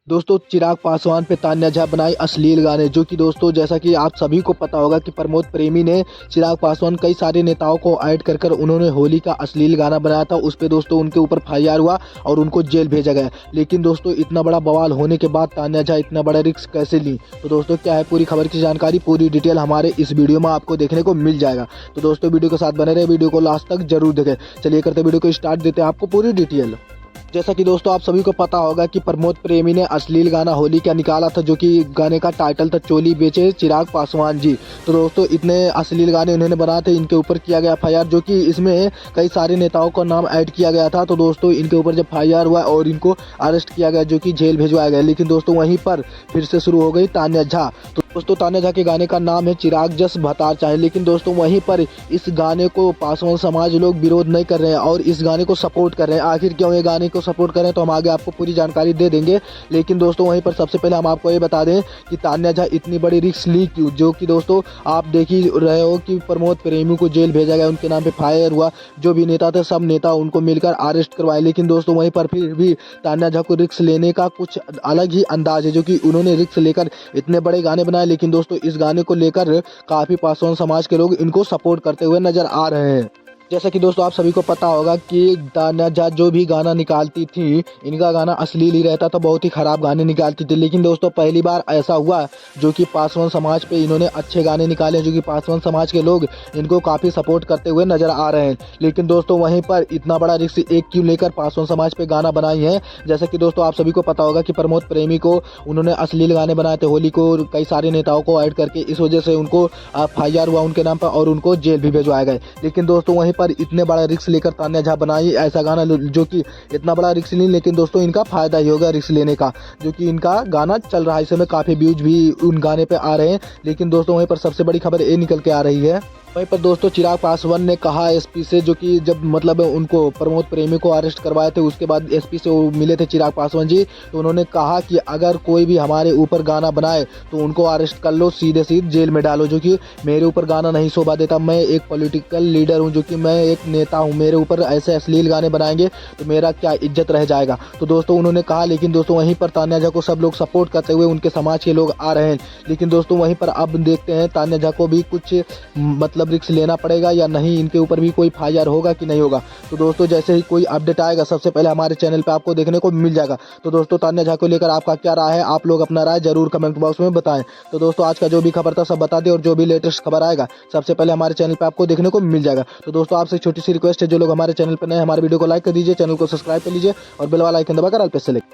दोस्तों चिराग पासवान पे तान्या झा बनाई अश्लील गाने, जो कि दोस्तों जैसा कि आप सभी को पता होगा कि प्रमोद प्रेमी ने चिराग पासवान कई सारे नेताओं को ऐड कर कर उन्होंने होली का अश्लील गाना बनाया था। उस पे दोस्तों उनके ऊपर एफआईआर हुआ और उनको जेल भेजा गया। लेकिन दोस्तों इतना बड़ा बवाल होने के बाद तान्या झा इतना बड़ा रिस्क कैसे ली, तो दोस्तों क्या है पूरी खबर की जानकारी, पूरी डिटेल हमारे इस वीडियो में आपको देखने को मिल जाएगा। तो दोस्तों वीडियो के साथ बने रहे, वीडियो को लास्ट तक जरूर देखें। चलिए करते वीडियो को स्टार्ट, देते हैं आपको पूरी डिटेल। जैसा कि दोस्तों आप सभी को पता होगा कि प्रमोद प्रेमी ने अश्लील गाना होली का निकाला था, जो कि गाने का टाइटल था चोली बेचे चिराग पासवान जी। तो दोस्तों इतने अश्लील गाने उन्होंने बनाए थे, इनके ऊपर किया गया एफआईआर, जो कि इसमें कई सारे नेताओं का नाम ऐड किया गया था। तो दोस्तों इनके ऊपर जब एफआईआर हुआ और इनको अरेस्ट किया गया, जो कि जेल भिजवाया गया। लेकिन दोस्तों वहीं पर फिर से शुरू हो गई तान्या झा। तो दोस्तों तान्या झा के गाने का नाम है चिराग जस भतार चाहे। लेकिन दोस्तों वहीं पर इस गाने को पासवान समाज लोग विरोध नहीं कर रहे हैं और इस गाने को सपोर्ट कर रहे हैं। आखिर क्यों ये गाने को सपोर्ट कर रहे हैं, तो हम आगे आपको पूरी जानकारी दे देंगे। लेकिन दोस्तों वहीं पर सबसे पहले हम आपको ये बता दें कि तान्या झा इतनी बड़ी रिस्क ली क्यों, जो कि दोस्तों आप देख ही रहे हो कि प्रमोद प्रेमी को जेल भेजा गया, उनके नाम पे फायर हुआ। जो भी नेता थे सब नेता उनको मिलकर अरेस्ट करवाए। लेकिन दोस्तों वहीं पर फिर भी तान्या झा को रिस्क लेने का कुछ अलग ही अंदाज है, जो कि उन्होंने रिस्क लेकर इतने बड़े गाने बनाए। लेकिन दोस्तों इस गाने को लेकर काफ़ी पासवान समाज के लोग इनको सपोर्ट करते हुए नजर आ रहे हैं। जैसा कि दोस्तों आप सभी को पता होगा कि तान्या झा जो भी गाना निकालती थी, इनका गाना अश्लील ही रहता था, बहुत ही खराब गाने निकालती थी। लेकिन दोस्तों पहली बार ऐसा हुआ जो कि पासवान समाज पे इन्होंने अच्छे गाने निकाले, जो कि पासवान समाज के लोग इनको काफ़ी सपोर्ट करते हुए नजर आ रहे हैं। लेकिन दोस्तों वहीं पर इतना बड़ा रिस्क एक क्यों लेकर पासवान समाज पे गाना बनाई है। जैसा कि दोस्तों आप सभी को पता होगा कि प्रमोद प्रेमी को उन्होंने अश्लील गाने बनाए थे होली को कई सारे नेताओं को ऐड करके, इस वजह से उनको एफआईआर हुआ उनके नाम पर और उनको जेल भी भिजवाए गए। लेकिन दोस्तों वहीं पर इतने बड़ा रिस्क लेकर तान्या झा बनाई ऐसा गाना, जो कि इतना बड़ा रिस्क नहीं, लेकिन दोस्तों इनका फायदा ही होगा रिस्क लेने का, जो कि इनका गाना चल रहा है। इस समय काफ़ी व्यूज भी उन गाने पे आ रहे हैं। लेकिन दोस्तों वहीं पर सबसे बड़ी खबर ये निकल के आ रही है, वहीं पर दोस्तों चिराग पासवान ने कहा एसपी से, जो कि जब मतलब उनको प्रमोद प्रेमी को अरेस्ट करवाए थे उसके बाद एसपी से वो मिले थे चिराग पासवान जी, तो उन्होंने कहा कि अगर कोई भी हमारे ऊपर गाना बनाए तो उनको अरेस्ट कर लो, सीधे सीधे जेल में डालो, जो कि मेरे ऊपर गाना नहीं शोभा देता। मैं एक पॉलिटिकल लीडर हूँ, जो कि मैं एक नेता हूँ, मेरे ऊपर ऐसे अश्लील गाने बनाएंगे तो मेरा क्या इज्जत रह जाएगा। तो दोस्तों उन्होंने कहा। लेकिन दोस्तों वहीं पर तान्या झा को सब लोग सपोर्ट करते हुए उनके समाज के लोग आ रहे हैं। लेकिन दोस्तों वहीं पर अब देखते हैं तान्या झा को भी कुछ मतलब रिस्क लेना पड़ेगा या नहीं, इनके ऊपर भी कोई एफआईआर होगा कि नहीं होगा। तो दोस्तों जैसे ही कोई अपडेट आएगा सबसे पहले हमारे चैनल पे आपको देखने को मिल जाएगा। तो दोस्तों तान्या झा को लेकर आपका क्या राय है, आप लोग अपना राय जरूर कमेंट बॉक्स में बताएं। तो दोस्तों आज का जो भी खबर था सब बता दें, और जो भी लेटेस्ट खबर आएगा सबसे पहले हमारे चैनल पे आपको देखने को मिल जाएगा। तो दोस्तों आपसे छोटी सी रिक्वेस्ट है, जो लोग हमारे चैनल पर नए हमारे वीडियो को लाइक कर दीजिए, चैनल को सब्सक्राइब कर लीजिए और बेल वाला आइकन दबाकर ऑल पे सेलेक्ट